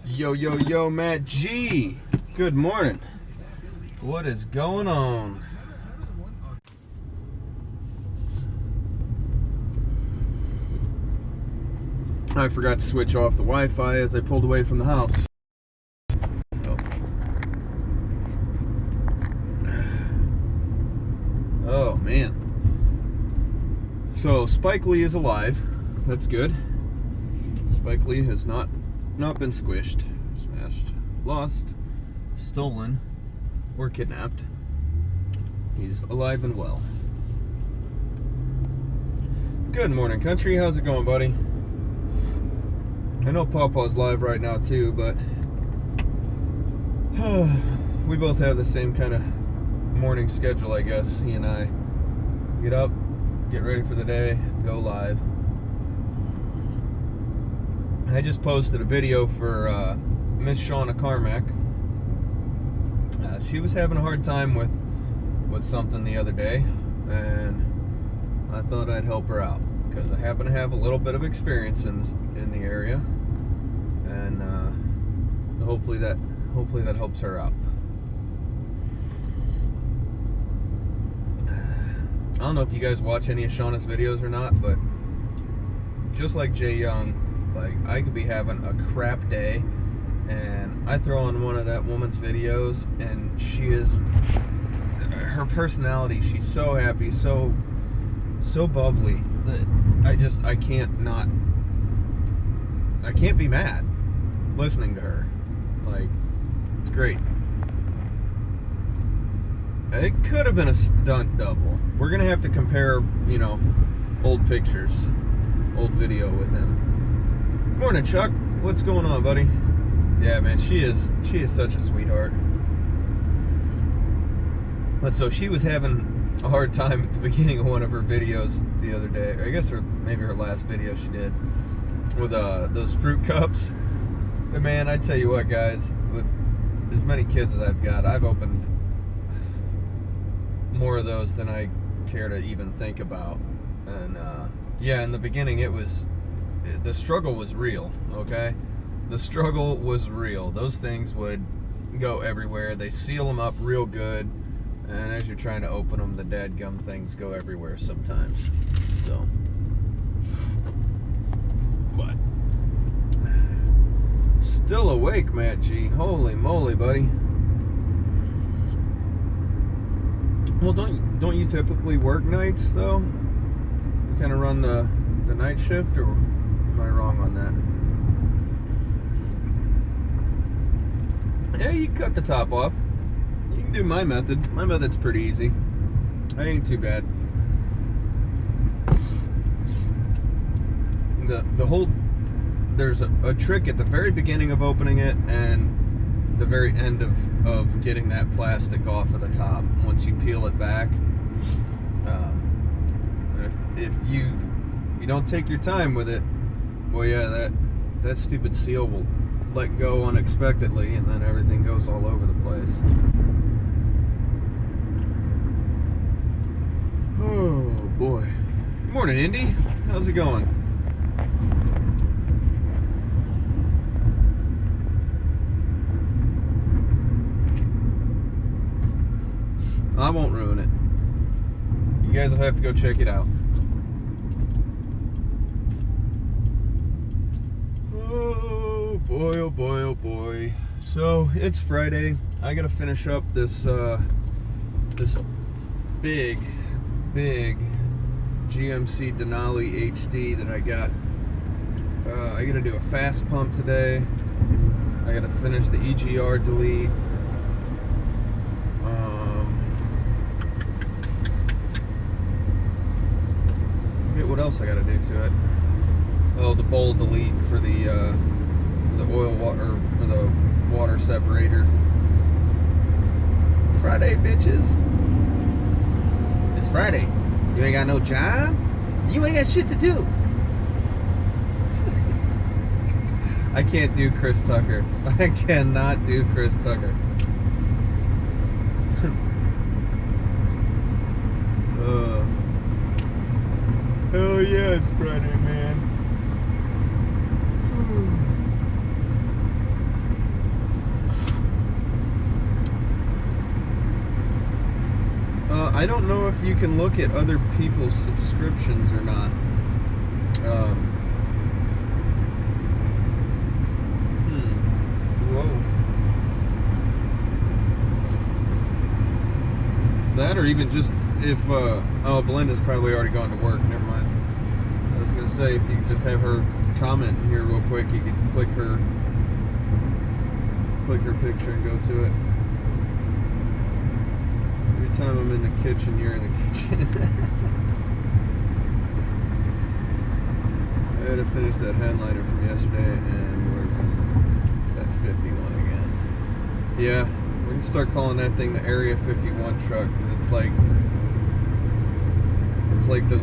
Yo, yo, yo, Matt G. Good morning. What is going on? I forgot to switch off the Wi-Fi as I pulled away from the house. Oh, man. So, Spike Lee is alive. That's good. Spike Lee has not been squished, smashed, lost, stolen, or kidnapped. He's alive and well. Good morning, country. How's it going, buddy? I know Pawpaw's live right now, too, but we both have the same kind of morning schedule, I guess. He and I get up, get ready for the day, go live. I just posted a video for Miss Shauna Carmack. She was having a hard time with something the other day, and I thought I'd help her out because I happen to have a little bit of experience in the area, and hopefully that helps her out. I don't know if you guys watch any of Shauna's videos or not, but just like Jay Young, like, I could be having a crap day and I throw on one of that woman's videos and her personality, she's so happy, so bubbly that I can't be mad listening to her. Like, it's great. It could have been a stunt double. We're gonna have to compare, old pictures, old video with him. Morning, Chuck. What's going on, buddy? Yeah, man, she is such a sweetheart. But so she was having a hard time at the beginning of one of her videos the other day. Or I guess maybe her last video she did with those fruit cups. But man, I tell you what, guys, with as many kids as I've got, I've opened more of those than I care to even think about. And yeah, in the beginning the struggle was real, okay? The struggle was real. Those things would go everywhere. They seal them up real good, and as you're trying to open them, the dadgum things go everywhere sometimes. So, what? Still awake, Matt G. Holy moly, buddy. Well, don't you typically work nights, though? You kind of run the night shift, or am I wrong on that? Yeah, you can cut the top off. You can do my method. My method's pretty easy. I ain't too bad. There's a trick at the very beginning of opening it and the very end of getting that plastic off of the top. Once you peel it back, if you don't take your time with it, well, yeah, that stupid seal will let go unexpectedly, and then everything goes all over the place. Oh boy. Good morning, Indy. How's it going? I won't ruin it. You guys will have to go check it out. Oh boy, oh boy, oh boy. So, it's Friday. I gotta finish up this big GMC Denali HD that I got. I gotta do a fast pump today. I gotta finish the EGR delete. What else I gotta do to it? Oh, the bowl delete for the oil water, for the water separator. Friday, bitches. It's Friday. You ain't got no job? You ain't got shit to do. I can't do Chris Tucker. I cannot do Chris Tucker. Oh yeah, it's Friday, man. I don't know if you can look at other people's subscriptions or not. Whoa. That or even just if, oh, Belinda's probably already gone to work. Never mind. I was going to say, if you could just have her comment here real quick, you could click her picture and go to it. Every time I'm in the kitchen, you're in the kitchen. I had to finish that headliner from yesterday, and we're at 51 again. Yeah, we can start calling that thing the Area 51 truck, because it's like the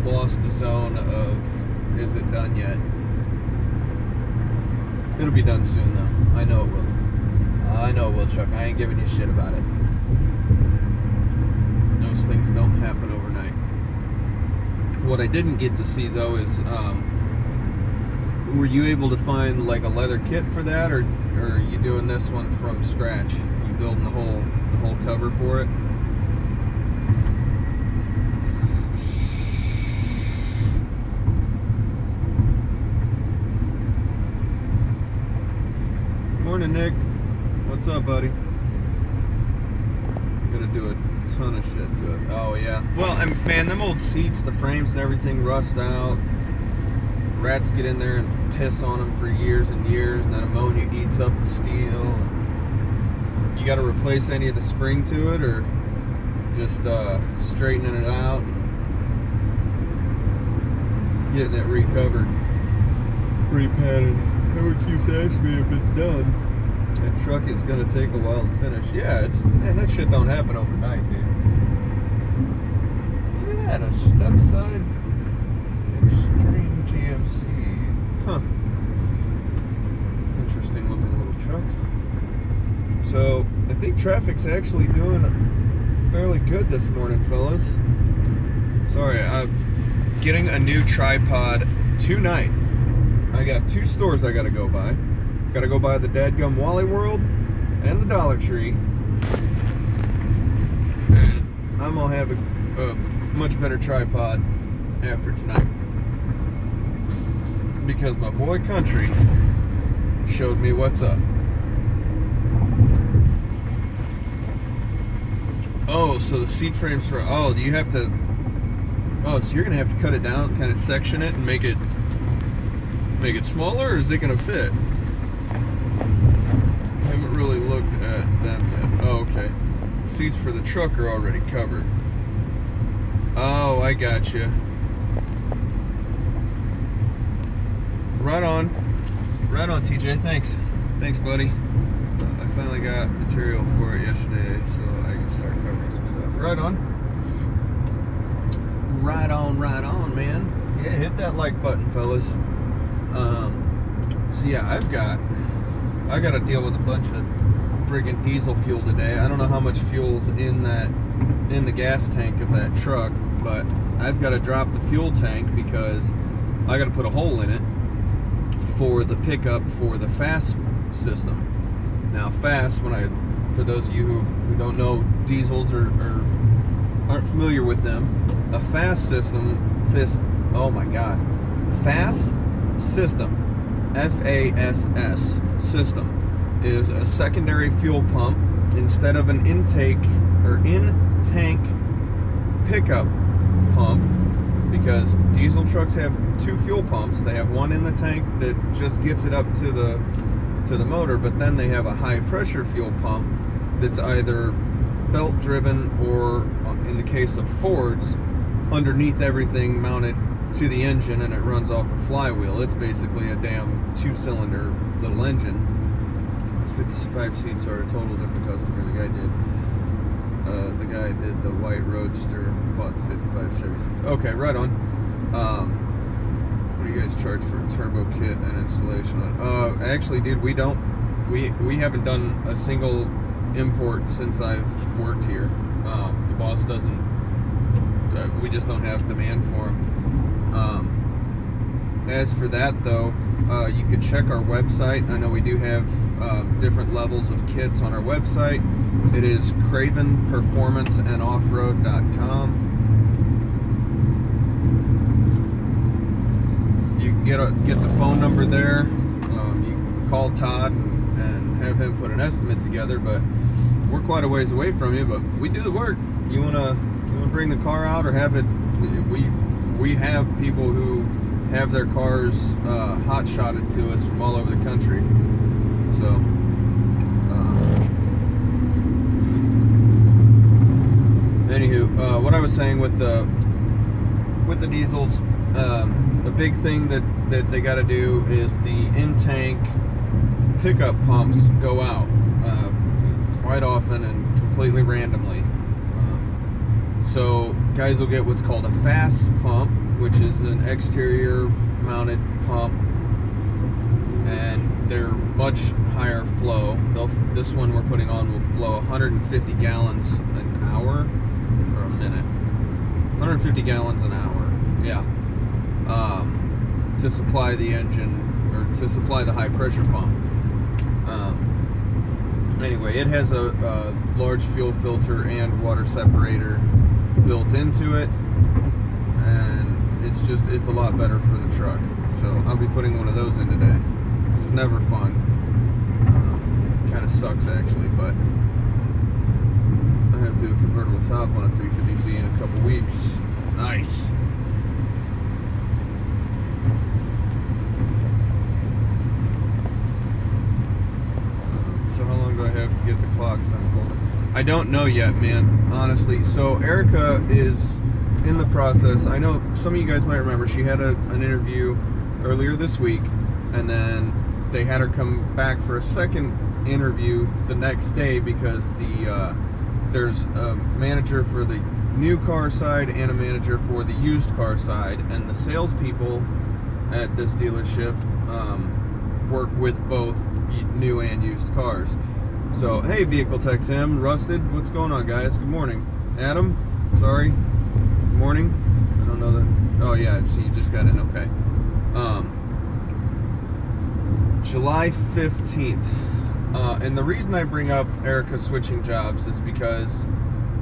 lost zone of, is it done yet? It'll be done soon, though. I know it will. I know it will, Chuck. I ain't giving you shit about it. Those things don't happen overnight. What I didn't get to see, though, is were you able to find like a leather kit for that, or are you doing this one from scratch? You building the whole cover for it? Morning, Nick. What's up, buddy? Gotta do a ton of shit to it. Oh yeah. Well, and man, them old seats, the frames and everything rust out. Rats get in there and piss on them for years and years, and then ammonia eats up the steel. You got to replace any of the spring to it, or just straightening it out and getting it recovered, repainted. Everyone keeps asking me if it's done. That truck is gonna take a while to finish. Yeah, man, that shit don't happen overnight, dude. Look at that, a step side Extreme GMC. Huh. Interesting looking little truck. So, I think traffic's actually doing fairly good this morning, fellas. Sorry, I'm getting a new tripod tonight. I got 2 stores I gotta go by. Gotta go by the dadgum Wally World and the Dollar Tree. And I'm gonna have a much better tripod after tonight, because my boy Country showed me what's up. Oh, so the seat frames for, oh, do you have to, oh, so you're gonna have to cut it down, kind of section it and make it smaller, or is it gonna fit? I haven't really looked at them yet. Oh, okay. Seats for the truck are already covered. Oh, I got you. Right on, TJ. Thanks, buddy. I finally got material for it yesterday, so I can start covering some stuff. Right on, man. Yeah, hit that like button, fellas. So yeah, I got to deal with a bunch of friggin' diesel fuel today. I don't know how much fuel's in the gas tank of that truck, but I've got to drop the fuel tank because I got to put a hole in it for the pickup for the FAST system. Now, FAST, for those of you who don't know diesels or aren't familiar with them, a FAST system, FAST system, FASS system, is a secondary fuel pump instead of an intake or in-tank pickup pump, because diesel trucks have 2 fuel pumps. They have one in the tank that just gets it up to the motor, but then they have a high pressure fuel pump that's either belt driven or, in the case of Fords, underneath everything mounted to the engine, and it runs off a flywheel. It's basically a damn 2-cylinder little engine. These 55 seats are a total different customer. The guy did the white Roadster, bought the 55 Chevy seats. Okay, right on. What do you guys charge for turbo kit and installation? Actually, dude, we haven't done a single import since I've worked here. The boss doesn't. We just don't have demand for them. As for that, though, You could check our website. I know we do have different levels of kits on our website. It is cravenperformanceandoffroad.com. You can get the phone number there. You can call Todd and have him put an estimate together, but we're quite a ways away from you, but we do the work. You wanna bring the car out or have it? We have people who have their cars hot shotted to us from all over the country. So anywho, what I was saying with the diesels, the big thing that they got to do is the in-tank pickup pumps go out quite often and completely randomly. So guys will get what's called a fast pump, which is an exterior mounted pump, and they're much higher flow. This one we're putting on will flow 150 gallons an hour or a minute. 150 gallons an hour, yeah. To supply the engine, or to supply the high pressure pump. Anyway, it has a large fuel filter and water separator built into it, and it's a lot better for the truck. So I'll be putting one of those in today. It's never fun. Kind of sucks actually, but I have to do a convertible top on a 350Z in a couple weeks. Nice. So how long do I have to get the clocks done, Colton? I don't know yet, man, honestly. So Erica is in the process. I know some of you guys might remember she had an interview earlier this week, and then they had her come back for a second interview the next day because there's a manager for the new car side and a manager for the used car side, and the salespeople at this dealership work with both new and used cars. So, hey, Vehicle Tech Tim, Rusted, what's going on, guys? Good morning. Adam, sorry. Good morning. I don't know that. Oh, yeah, so you just got in. Okay. July 15th. And the reason I bring up Erica switching jobs is because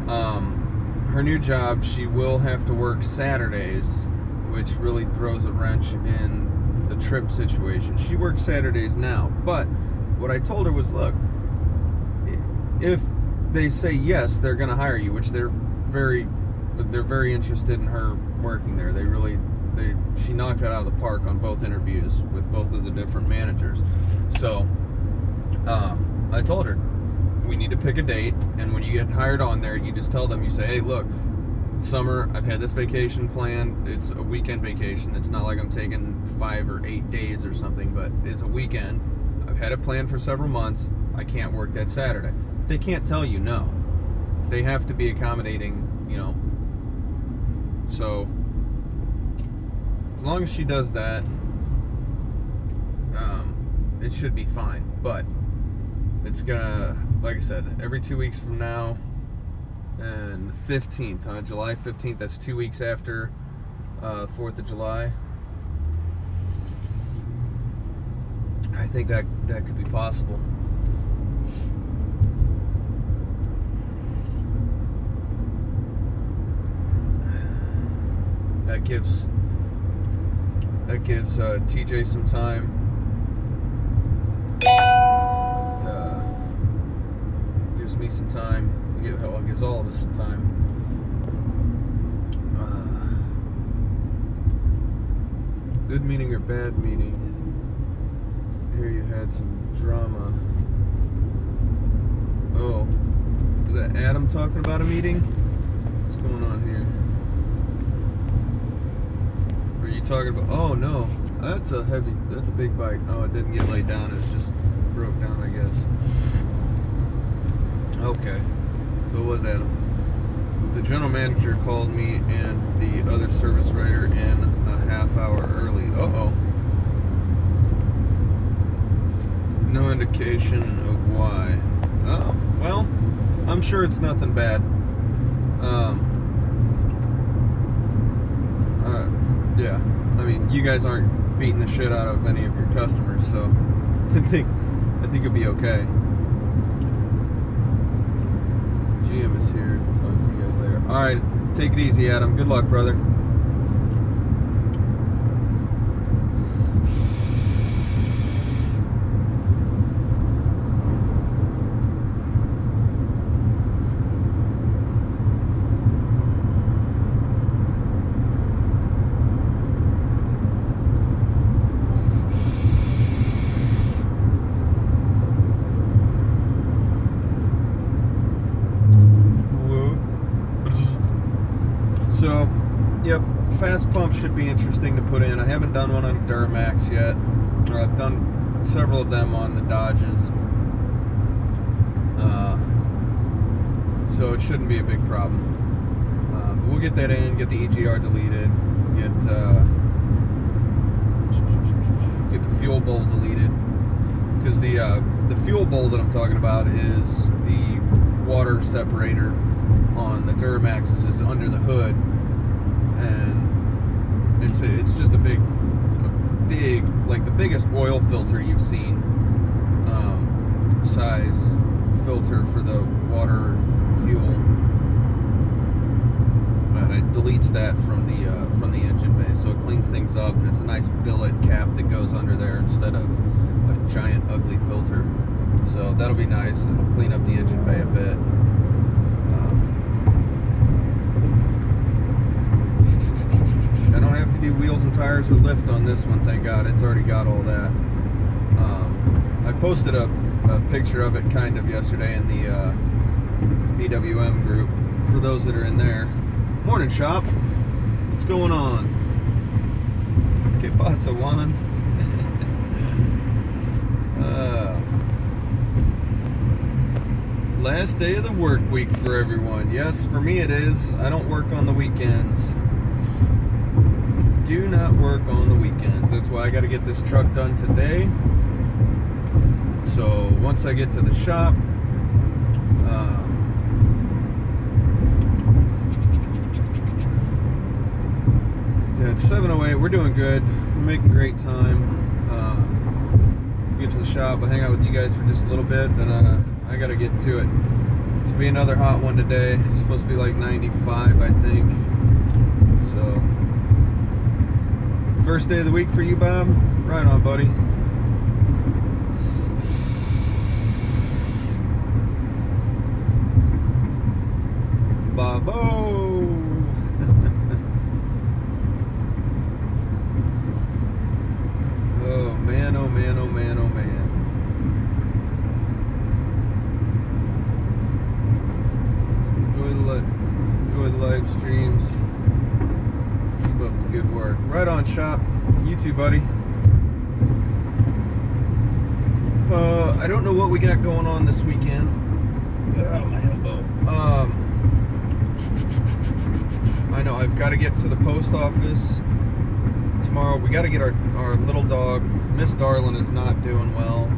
her new job, she will have to work Saturdays, which really throws a wrench in the trip situation. She works Saturdays now, but what I told her was, look, if they say yes, they're going to hire you, which they're very interested in her working there. She knocked it out of the park on both interviews with both of the different managers. So I told her, we need to pick a date, and when you get hired on there, you just tell them, you say, hey, look, summer, I've had this vacation planned. It's a weekend vacation. It's not like I'm taking 5 or 8 days or something, but it's a weekend. I've had it planned for several months. I can't work that Saturday. They can't tell you no. They have to be accommodating, you know. So as long as she does that, it should be fine. But it's gonna, like I said, every 2 weeks from now, and the 15th, on July 15th, that's 2 weeks after 4th of July. I think that could be possible. That gives TJ some time. Gives me some time. Gives all of us some time. Good meeting or bad meeting? Here you had some drama. Oh, is that Adam talking about a meeting? What's going on here? Are you talking about? Oh no, that's a big bike. Oh, it didn't get laid down. It's just broke down, I guess. Okay, so it was Adam. The general manager called me and the other service writer in a half hour early. Uh-oh. No indication of why. Oh, well, I'm sure it's nothing bad. Yeah, I mean, you guys aren't beating the shit out of any of your customers. So I think you'll be okay. GM is here. Talk to you guys later. All right, take it easy, Adam. Good luck, brother. So, yep, fast pump should be interesting to put in. I haven't done one on a Duramax yet. I've done several of them on the Dodges. So it shouldn't be a big problem. But we'll get that in, get the EGR deleted, get the fuel bowl deleted. Because the fuel bowl that I'm talking about is the water separator on the Duramaxes is under the hood, and it's just a big, like the biggest oil filter you've seen, size filter for the water and fuel. But it deletes that from the engine bay, so it cleans things up, and it's a nice billet cap that goes under there instead of a giant ugly filter. So that'll be nice. It'll clean up the engine bay a bit. I don't have to do wheels and tires or lift on this one, thank God. It's already got all that. I posted a picture of it kind of yesterday in the BWM group for those that are in there. Morning, shop. What's going on? Que pasa, Juan? Last day of the work week for everyone. Yes, for me it is. I don't work on the weekends. Do not work on the weekends. That's why I got to get this truck done today. So once I get to the shop, yeah, it's 7:08. We're doing good. We're making great time. Get to the shop. I'll hang out with you guys for just a little bit. Then I got to get to it. It's gonna be another hot one today. It's supposed to be like 95, I think. So. First day of the week for you, Bob? Right on, buddy. Bobo! Oh man, oh man, oh man, oh man. Let's enjoy the live streams. Keep up the good work. Right on, shop. You too, buddy. I don't know what we got going on this weekend. Oh, my elbow. I know I've got to get to the post office tomorrow. We got to get our little dog. Miss Darlin is not doing well.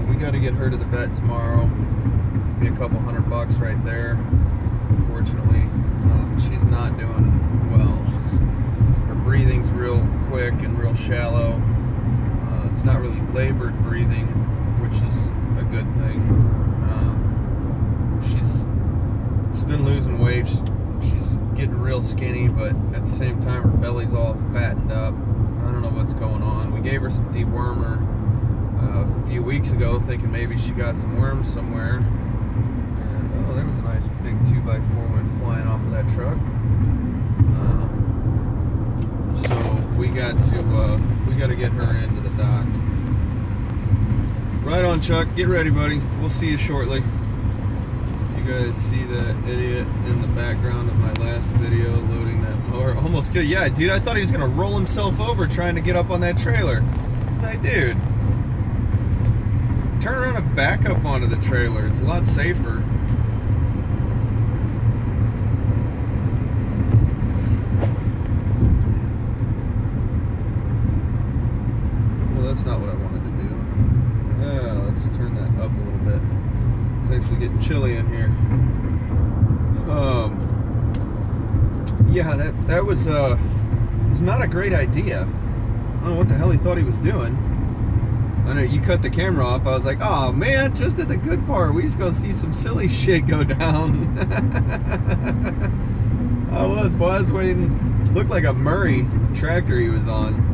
We got to get her to the vet tomorrow. It'll be a couple $100 right there. Unfortunately, she's not doing well. Her breathing's real quick and real shallow. It's not really labored breathing, which is a good thing. She's been losing weight. She's getting real skinny, but at the same time her belly's all fattened up. I don't know what's going on. We gave her some dewormer a few weeks ago, thinking maybe she got some worms somewhere. And oh, there was a nice big 2x4 went flying off of that truck. So we got to get her into the dock. Right on, Chuck. Get ready, buddy. We'll see you shortly. You guys see that idiot in the background of my last video loading that mower? Almost killed. Yeah, dude, I thought he was gonna roll himself over trying to get up on that trailer. I was like, dude, turn around and back up onto the trailer. It's a lot safer. Well, that's not what I wanted to do. Let's turn that up a little bit. It's actually getting chilly in here. Yeah, that was it's not a great idea. I don't know what the hell he thought he was doing. I know you cut the camera off. I was like, oh man, just at the good part. We just gonna see some silly shit go down. I was waiting. Looked like a Murray tractor he was on.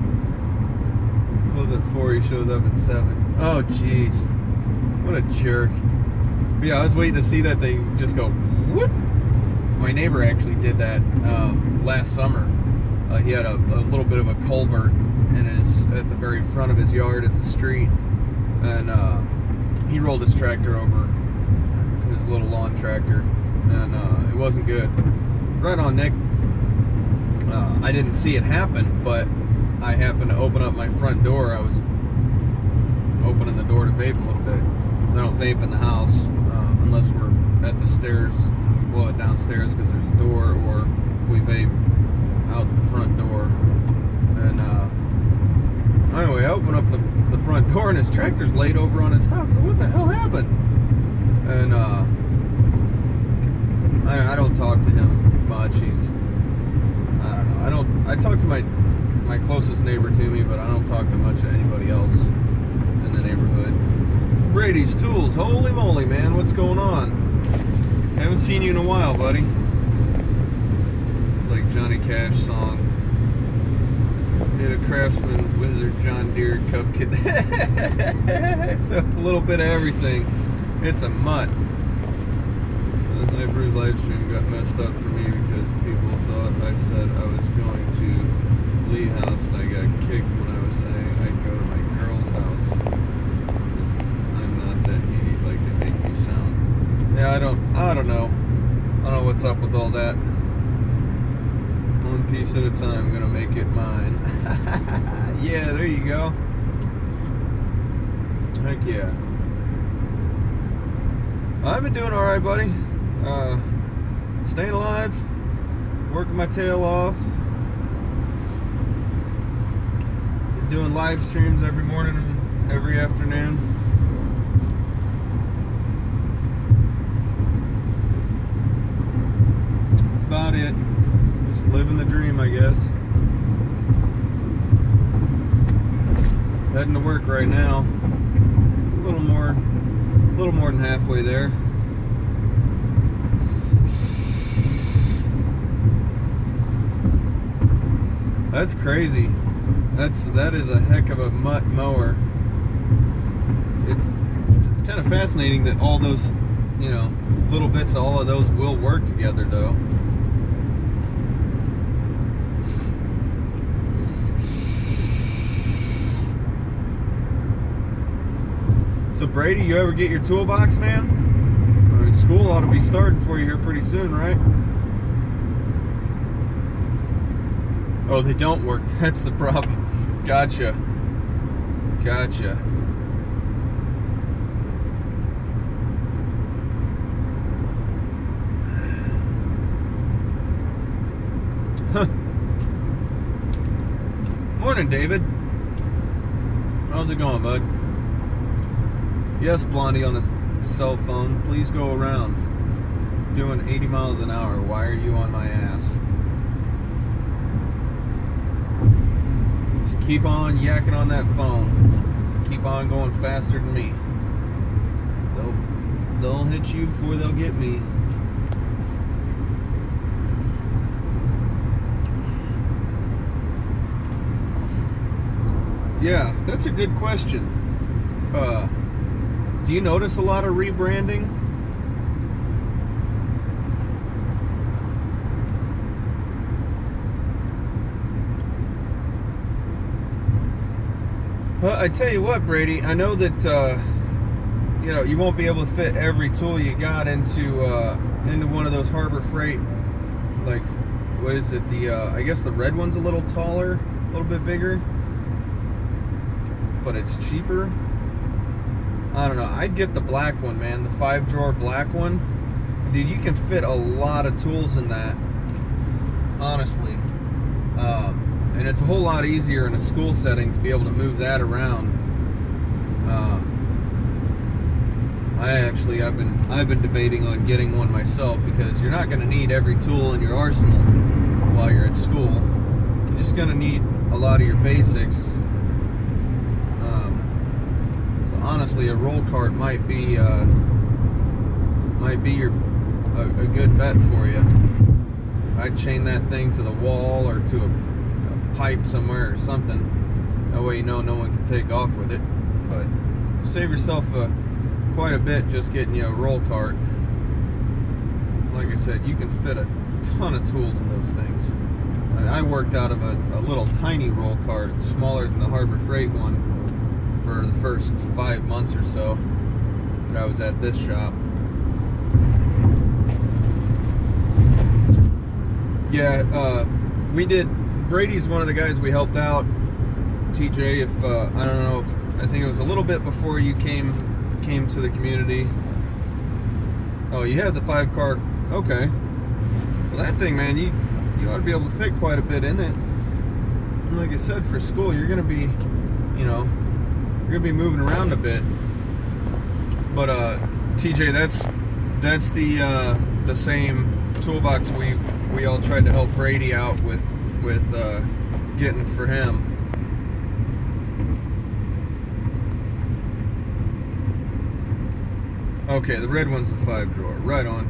Close at 4, he shows up at 7. Oh jeez. What a jerk. But yeah, I was waiting to see that thing just go whoop. My neighbor actually did that last summer. He had a little bit of a culvert at the very front of his yard at the street, and he rolled his tractor over, his little lawn tractor, and it wasn't good. Right on, Nick. I didn't see it happen, but I happened to open up my front door. I was opening the door to vape a little bit. I don't vape in the house unless we're at the stairs. We blow it downstairs because there's a door, or we vape out the front door. And anyway, I open up the front door and his tractor's laid over on its top. So what the hell happened? And I don't talk to him much. I don't know. I talk to my closest neighbor to me, but I don't talk to much of anybody else in the neighborhood. Brady's Tools, holy moly, man, what's going on? Haven't seen you in a while, buddy. It's like Johnny Cash song. Hit a Craftsman, Wizard, John Deere, Cub Kid. So a little bit of everything. It's a mutt. This neighbor's live stream got messed up for me because people thought I said I was going to Lee House and I got kicked when I was saying I'd go to my girl's house. I'm not that needy like they make me sound. Yeah, I don't know. I don't know what's up with all that. One piece at a time, gonna make it mine. Yeah, there you go. Heck yeah. I've been doing alright, buddy. Staying alive, working my tail off. Been doing live streams every morning and every afternoon. That's about it. Just living the dream, I guess. Heading to work right now. A little more than halfway there. That's crazy. That is a heck of a mutt mower. It's kind of fascinating that all those, little bits of all of those will work together though. So Brady, you ever get your toolbox, man? I mean, school ought to be starting for you here pretty soon, right? Oh, they don't work. That's the problem. Gotcha. Huh. Morning, David. How's it going, bud? Yes, Blondie on the cell phone. Please go around. Doing 80 miles an hour. Why are you on my ass? Just keep on yakking on that phone. Keep on going faster than me. They'll hit you before they'll get me. Yeah, that's a good question. Do you notice a lot of rebranding? I tell you what, Brady, I know that you won't be able to fit every tool you got into one of those Harbor Freight, like, what is it, I guess the red one's a little taller, a little bit bigger, but it's cheaper. I don't know, I'd get the black one, man, the 5-drawer black one. Dude, you can fit a lot of tools in that, honestly. And it's a whole lot easier in a school setting to be able to move that around. I've been debating on getting one myself because you're not going to need every tool in your arsenal while you're at school. You're just going to need a lot of your basics. So honestly, a roll cart might be a good bet for you. I'd chain that thing to the wall or to a pipe somewhere or something. That way you know no one can take off with it. But save yourself quite a bit just getting you a roll cart. Like I said, you can fit a ton of tools in those things. I worked out of a little tiny roll cart, smaller than the Harbor Freight one, for the first 5 months or so that I was at this shop. Yeah, we did. Brady's one of the guys we helped out. TJ, if I don't know, if I think it was a little bit before you came to the community. Oh, you have the 5-car. Okay. Well, that thing, man, you ought to be able to fit quite a bit in it. And like I said, for school, you're gonna be, you're gonna be moving around a bit. But TJ, that's the same toolbox we all tried to help Brady out with getting for him. Okay, the red one's the 5-drawer. Right on.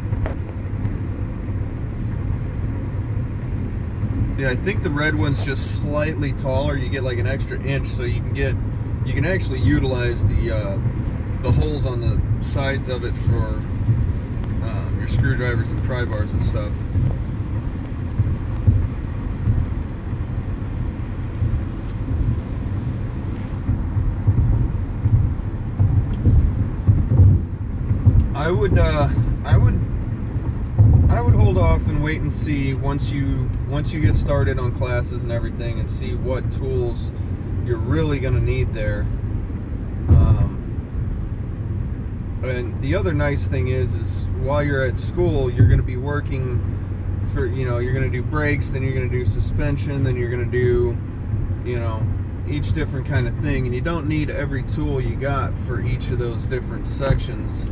Yeah, I think the red one's just slightly taller. You get like an extra inch, so you can actually utilize the holes on the sides of it for your screwdrivers and pry bars and stuff. I would hold off and wait and see once you get started on classes and everything, and see what tools you're really going to need there. And the other nice thing is while you're at school, you're going to be working for, you're going to do brakes, then you're going to do suspension, then you're going to do, each different kind of thing, and you don't need every tool you got for each of those different sections.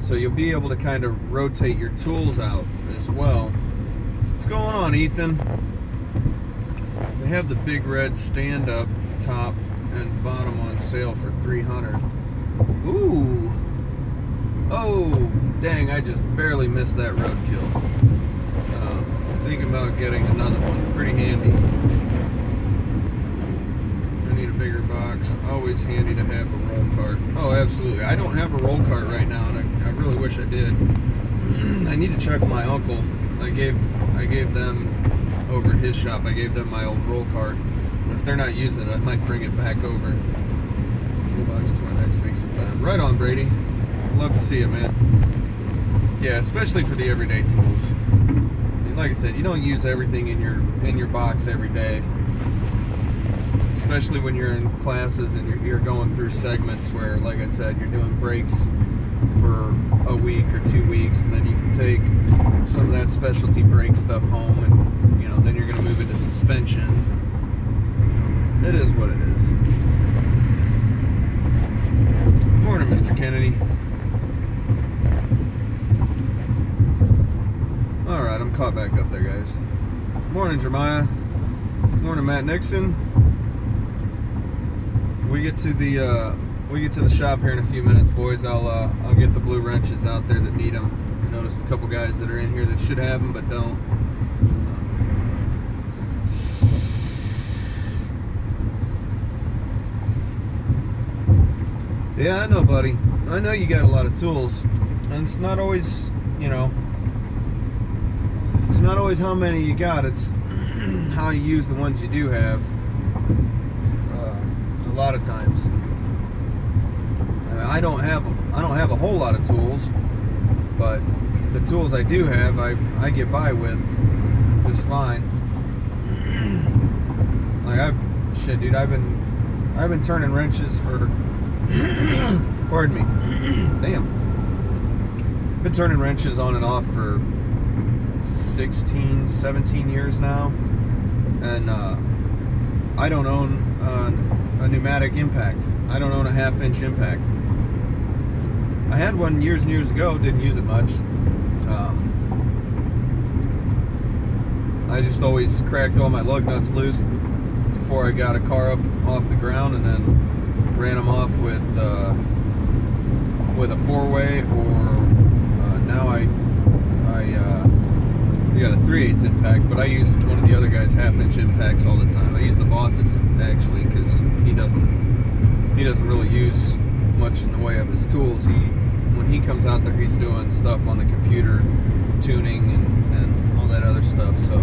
So you'll be able to kind of rotate your tools out as well. What's going on, Ethan? They have the big red stand-up top and bottom on sale for $300. Ooh. Oh, dang, I just barely missed that roadkill. Thinking about getting another one. Pretty handy. I need a bigger box. Always handy to have a roll cart. Oh, absolutely. I don't have a roll cart right now, and I really wish I did. I need to check my uncle. I gave them over at his shop. I gave them my old roll cart. If they're not using it, I might bring it back over. Toolbox tour next week sometime. Right on, Brady. Love to see it, man. Yeah, especially for the everyday tools. And like I said, you don't use everything in your box every day. Especially when you're in classes and you're going through segments where, like I said, you're doing brakes for a week or 2 weeks, and then you can take some of that specialty brake stuff home, and then you're going to move into suspensions. And, it is what it is. Morning, Mr. Kennedy. All right, I'm caught back up there, guys. Morning, Jeremiah. Morning, Matt Nixon. We get to the shop here in a few minutes, boys. I'll get the blue wrenches out there that need them. I noticed a couple guys that are in here that should have them but don't. Yeah, I know, buddy. I know you got a lot of tools, and it's not always, it's not always how many you got. It's how you use the ones you do have. A lot of times. I don't have a whole lot of tools, but the tools I do have, I get by with just fine. Like I've been turning wrenches for pardon me. Damn. Been turning wrenches on and off for 16, 17 years now, and I don't own a pneumatic impact. I don't own a 1/2-inch impact. I had one years and years ago, didn't use it much. I just always cracked all my lug nuts loose before I got a car up off the ground, and then ran them off with a 4-way, or now I got a 3/8 impact, but I used one of the other guys' 1/2-inch impacts all the time. I use the Boss's actually, because he doesn't really use much in the way of his tools. When he comes out there, he's doing stuff on the computer, tuning and all that other stuff. So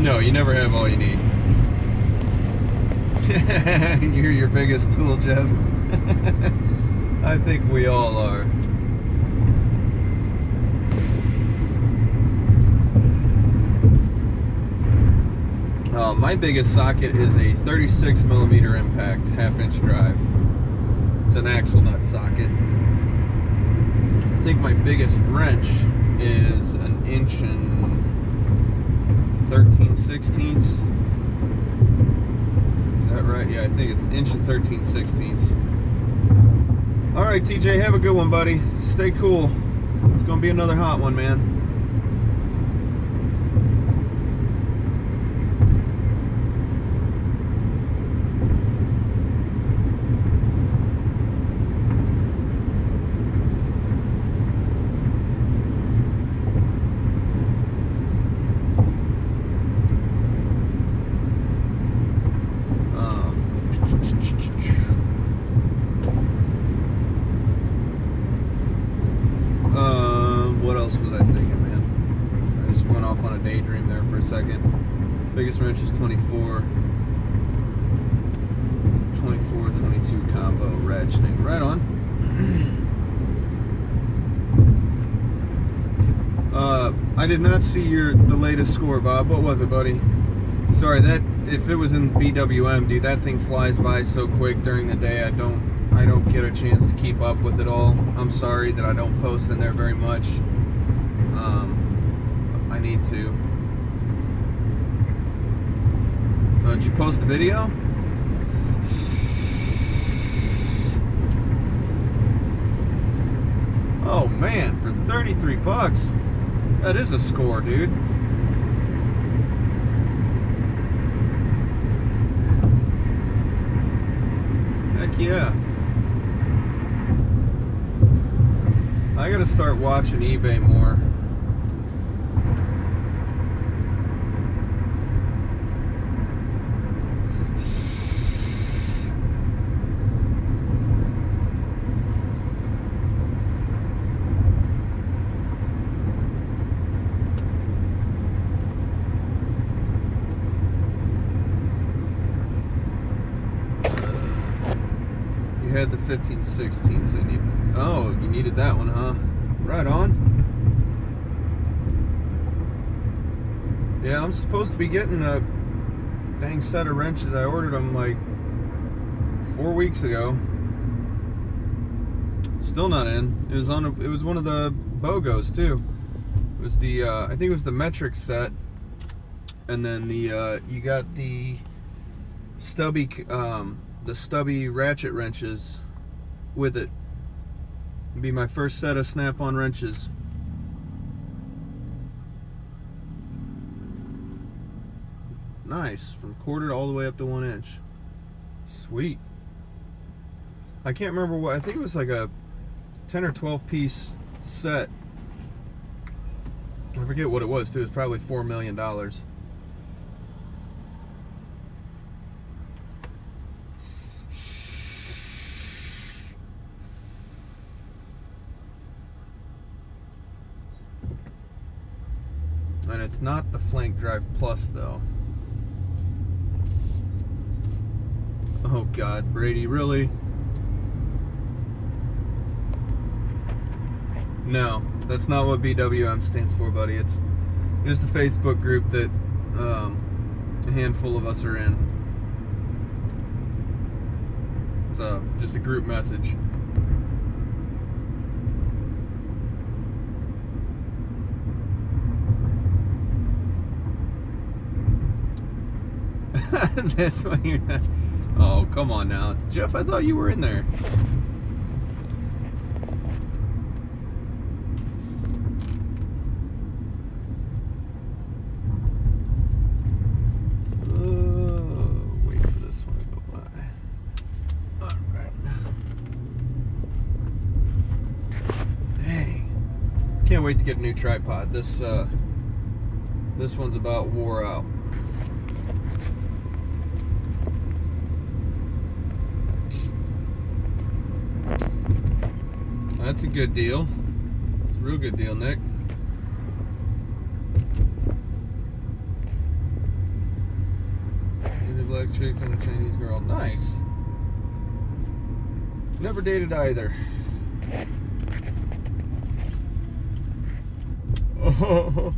no, you never have all you need. You're your biggest tool, Jeff. I think we all are. My biggest socket is a 36mm impact 1/2-inch drive. It's an axle nut socket. I think my biggest wrench is an 1 13/16. Is that right? Yeah, I think it's 1 13/16. All right, TJ, have a good one, buddy. Stay cool. It's gonna be another hot one, man. What else was I thinking, man? I just went off on a daydream there for a second. Biggest wrench is 24, 22 combo ratcheting. Right on. I did not see the latest score, Bob. What was it, buddy? Sorry, that if it was in BWM, dude, that thing flies by so quick during the day. I don't get a chance to keep up with it all. I'm sorry that I don't post in there very much. I need to. Did you post a video? Oh man, for 33 bucks. That is a score, dude. Heck yeah. I gotta start watching eBay more. You had the 15/16 in you. Oh, you needed that one, huh? Right on. Yeah, I'm supposed to be getting a dang set of wrenches. I ordered them like 4 weeks ago. Still not in. It was one of the BOGOs too. It was the I think it was the metric set, and then the you got the stubby ratchet wrenches with it. It'd be my first set of snap-on wrenches. Nice, from quarter all the way up to 1 inch. Sweet. I can't remember what, I think it was like a 10 or 12 piece set. I forget what it was too. It's probably $4 million. And it's not the Flank Drive Plus though. Oh God, Brady, really? No, that's not what BWM stands for, buddy. It's just a Facebook group that a handful of us are in. It's just a group message. That's why you're not. Oh, come on now. Jeff, I thought you were in there. can't wait to get a new tripod. This one's about wore out. That's a good deal. It's a real good deal, Nick. Dated a black chick and a Chinese girl. Nice. Never dated either. Oh.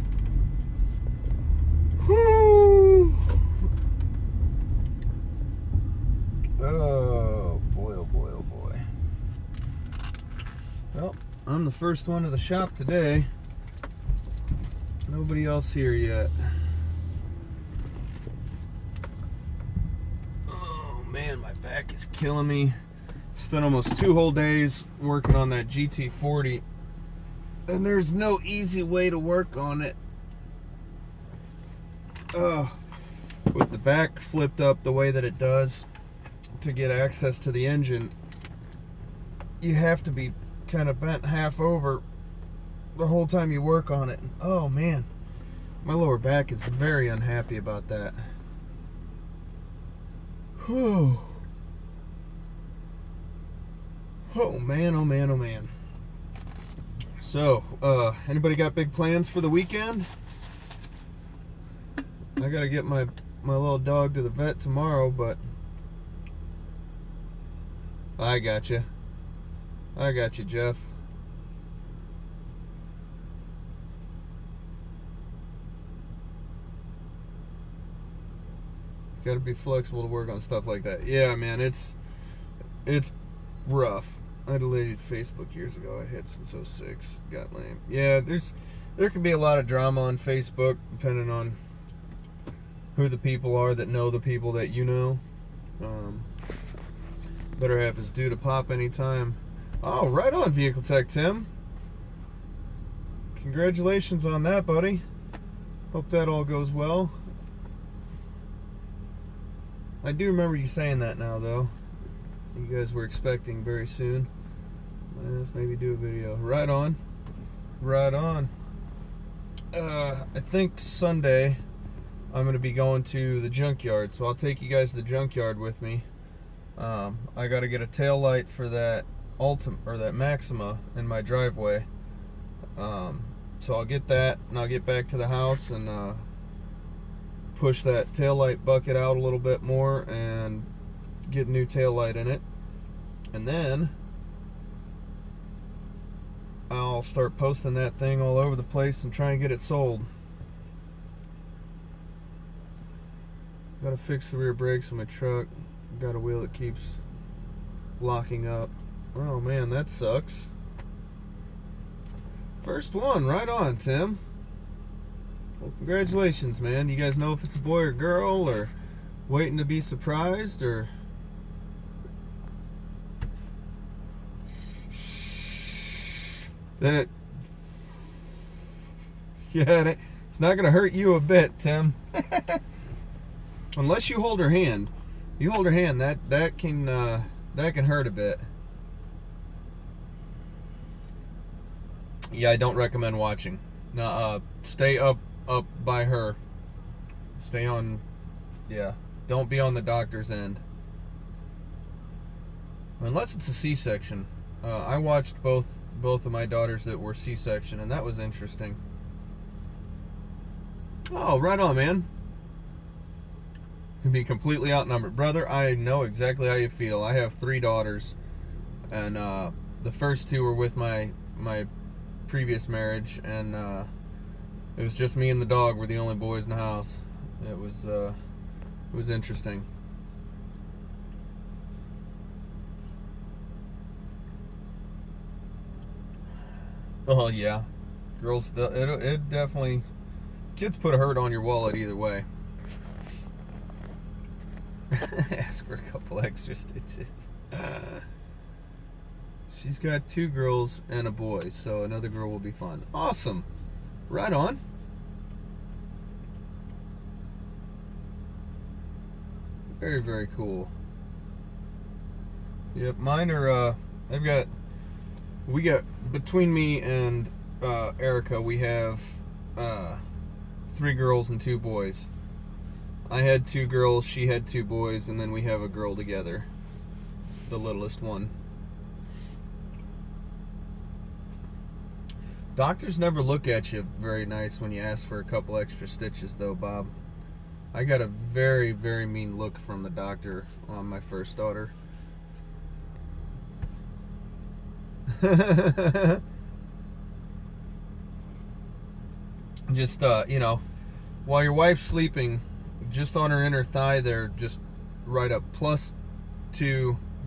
Oh boy, oh boy, oh boy. Well, I'm the first one to the shop today. Nobody else here yet. Oh man, my back is killing me. Spent almost 2 whole days working on that GT40, and there's no easy way to work on it. With the back flipped up the way that it does to get access to the engine, you have to be kind of bent half over the whole time you work on it. Oh man, my lower back is very unhappy about that. Whew. Oh man, oh man, oh man. So, anybody got big plans for the weekend? I gotta get my little dog to the vet tomorrow, but I got you. I got you, Jeff. Got to be flexible to work on stuff like that. Yeah, man, it's rough. I deleted Facebook years ago. I had since 06. Got lame. Yeah, there can be a lot of drama on Facebook depending on who the people are that know the people that you know. Better half is due to pop anytime. Oh, right on, Vehicle Tech Tim. Congratulations on that, buddy. Hope that all goes well. I do remember you saying that now, though. You guys were expecting very soon. Let's maybe do a video. Right on. Right on. I think Sunday I'm going to be going to the junkyard, so I'll take you guys to the junkyard with me. I got to get a tail light for that that Maxima in my driveway. So I'll get that, and I'll get back to the house and push that tail light bucket out a little bit more and get a new tail light in it. And then I'll start posting that thing all over the place and try and get it sold. Gotta fix the rear brakes on my truck. Got a wheel that keeps locking up. Oh man, that sucks. First one, right on, Tim. Well, congratulations, man. You guys know if it's a boy or girl, or waiting to be surprised, or then it's not gonna hurt you a bit, Tim. Unless you hold her hand. You hold her hand, that can hurt a bit. Yeah, I don't recommend watching. No, stay up by her. Stay on. Yeah, don't be on the doctor's end. Unless it's a C-section. I watched both of my daughters that were C-section, and that was interesting. Oh, right on, man. Be completely outnumbered, brother. I know exactly how you feel. I have 3 daughters, and the first 2 were with my previous marriage, and it was just me and the dog were the only boys in the house. It was interesting. Oh yeah, girls. It definitely. Kids put a hurt on your wallet either way. Ask for a couple extra stitches. She's got 2 girls and a boy, so another girl will be fun. Awesome. Right on. Very, very cool. Yep, mine are, we got, between me and Erica, we have 3 girls and 2 boys. I had 2 girls, she had 2 boys, and then we have a girl together, the littlest one. Doctors never look at you very nice when you ask for a couple extra stitches, though, Bob. I got a very, very mean look from the doctor on my first daughter. Just, you know, while your wife's sleeping, just on her inner thigh there, just write up +2-3,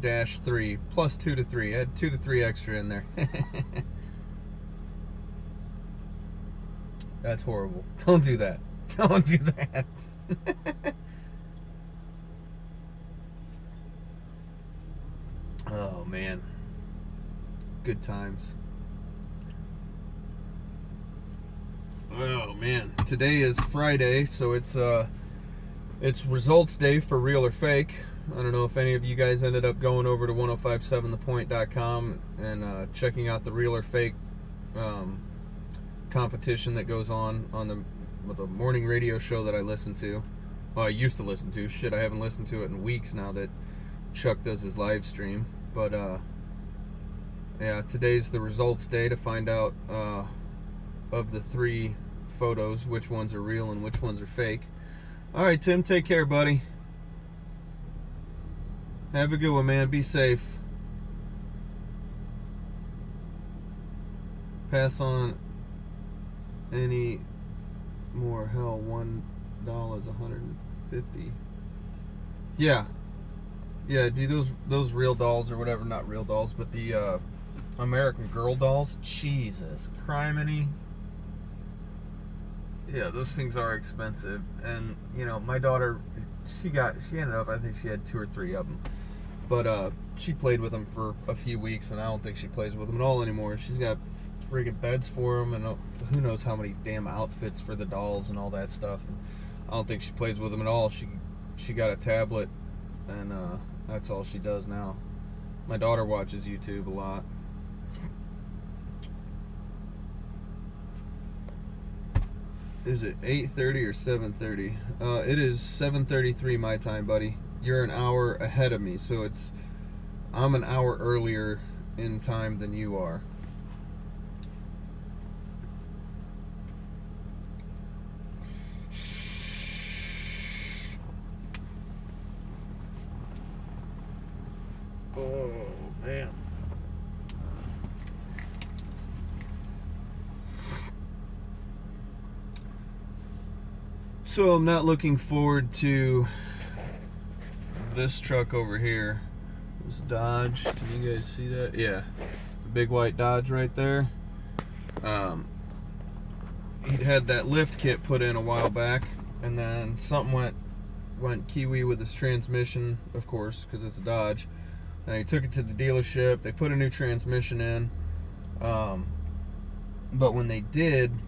+2 to 3. Add 2 to 3 extra in there. That's horrible. Don't do that. Don't do that. Oh, man. Good times. Oh, man. Today is Friday, so it's results day for Real or Fake. I don't know if any of you guys ended up going over to 1057thepoint.com and checking out the Real or Fake competition that goes on the morning radio show that I listen to. Well, I used to listen to. Shit, I haven't listened to it in weeks now that Chuck does his live stream. But yeah, today's the results day to find out of the 3 photos which ones are real and which ones are fake. All right, Tim, take care, buddy. Have a good one, man. Be safe. Pass on any more. Hell, $1 is 150. Yeah, do those real dolls or whatever, not real dolls, but the American Girl dolls. Jesus criminy. Yeah, those things are expensive, and you know, my daughter, she ended up, I think she had 2 or 3 of them, but she played with them for a few weeks, and I don't think she plays with them at all anymore. She's got freaking beds for them, and who knows how many damn outfits for the dolls and all that stuff. And I don't think she plays with them at all. She got a tablet, and that's all she does now. My daughter watches YouTube a lot. Is it 8:30 or 7:30? It is 7:33 my time, buddy. You're an hour ahead of me, so I'm an hour earlier in time than you are. Oh, man. So I'm not looking forward to this truck over here. This Dodge. Can you guys see that? Yeah. The big white Dodge right there. He'd had that lift kit put in a while back, and then something went kiwi with his transmission, of course, because it's a Dodge. And he took it to the dealership. They put a new transmission in. But when they didn't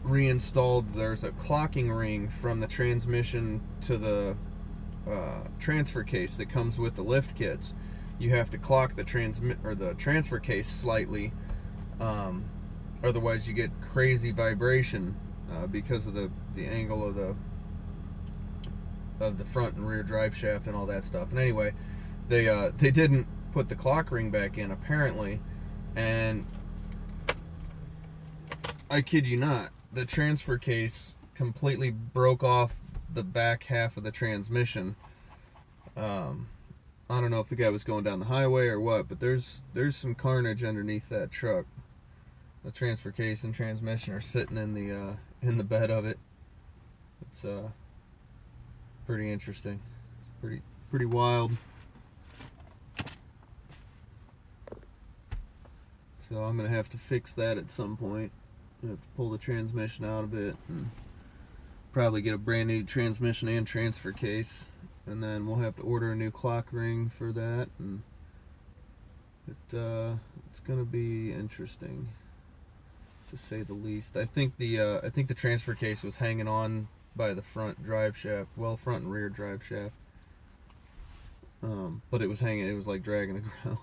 reinstall. There's a clocking ring from the transmission to the transfer case that comes with the lift kits. You have to clock the transfer case slightly, otherwise you get crazy vibration because of the angle of the front and rear drive shaft and all that stuff. And anyway, they didn't put the clock ring back in apparently, and I kid you not, the transfer case completely broke off the back half of the transmission. I don't know if the guy was going down the highway or what, but there's some carnage underneath that truck. The transfer case and transmission are sitting in the bed of it. It's pretty interesting. It's pretty wild. So I'm gonna have to fix that at some point. I have to pull the transmission out of it and probably get a brand new transmission and transfer case, and then we'll have to order a new clock ring for that, and it's gonna be interesting to say the least. I think the transfer case was hanging on by the front drive shaft, well, front and rear drive shaft, but it was like dragging the ground.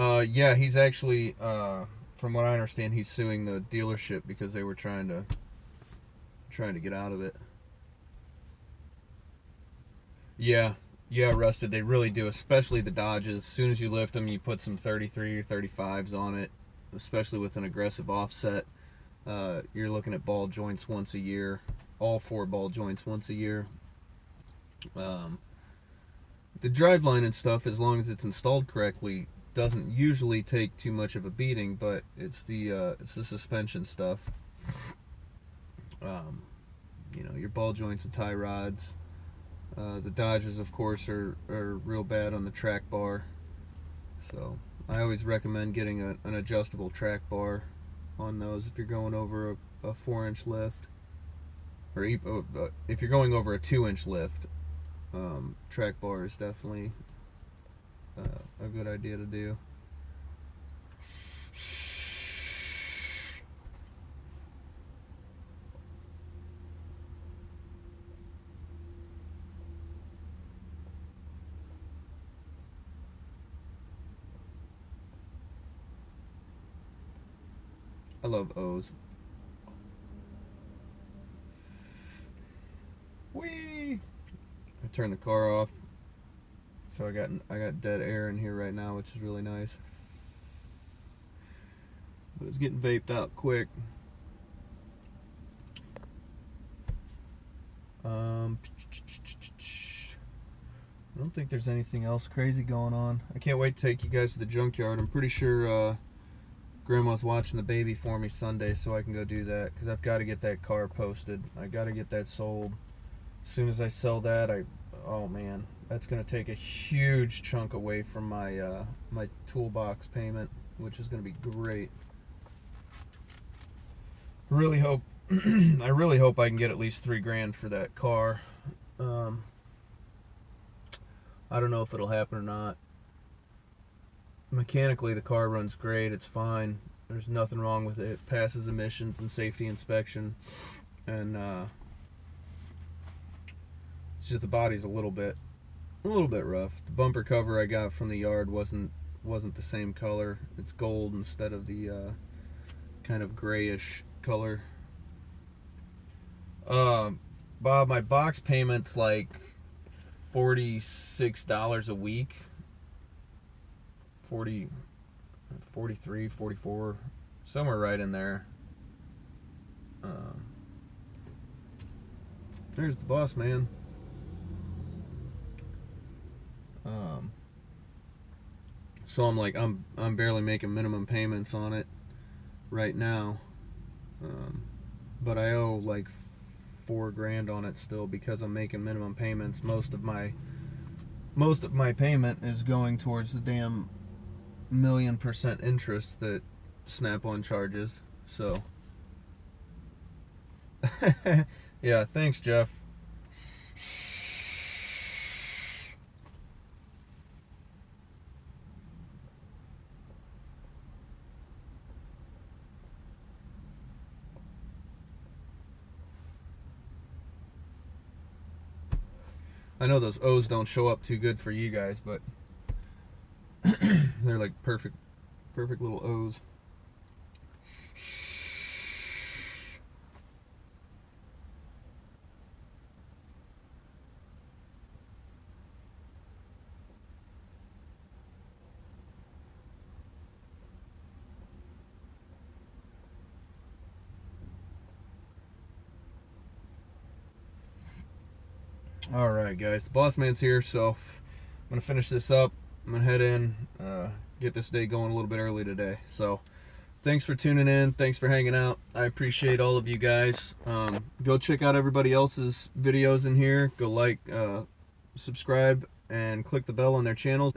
Yeah, he's actually, from what I understand, he's suing the dealership because they were trying to get out of it. Yeah, yeah, Rusted. They really do, especially the Dodges. As soon as you lift them, you put some 33 or 35s on it, especially with an aggressive offset. You're looking at ball joints once a year, all 4 ball joints once a year. The driveline and stuff, as long as it's installed correctly, doesn't usually take too much of a beating, but it's the suspension stuff. Your ball joints and tie rods. The Dodges, of course, are real bad on the track bar. So I always recommend getting an adjustable track bar on those if you're going over a 4-inch lift. Or if you're going over a 2-inch lift, track bar is definitely a good idea to do. I love O's. Whee! I turned the car off, so I got dead air in here right now, which is really nice. But it's getting vaped out quick. I don't think there's anything else crazy going on. I can't wait to take you guys to the junkyard. I'm pretty sure Grandma's watching the baby for me Sunday, so I can go do that, because I've got to get that car posted. I got to get that sold. As soon as I sell that, oh man, that's going to take a huge chunk away from my my toolbox payment, which is going to be great. I really hope I can get at least $3,000 for that car. I don't know if it'll happen or not. Mechanically, the car runs great. It's fine. There's nothing wrong with it. It passes emissions and safety inspection, and it's just the body's a little bit rough. The bumper cover I got from the yard wasn't the same color. It's gold instead of the kind of grayish color. Bob, my box payment's like $46 a week. 43, 44, somewhere right in there. There's the boss man. So I'm barely making minimum payments on it right now, but I owe like $4,000 on it still because I'm making minimum payments. Most of my payment is going towards the damn 1,000,000% interest that Snap-on charges. So yeah, thanks, Jeff. I know those O's don't show up too good for you guys, but they're like perfect little O's. Alright guys, the boss man's here, so I'm gonna finish this up. I'm gonna head in, get this day going a little bit early today. So thanks for tuning in, thanks for hanging out. I appreciate all of you guys. Go check out everybody else's videos in here. Go like, subscribe, and click the bell on their channels.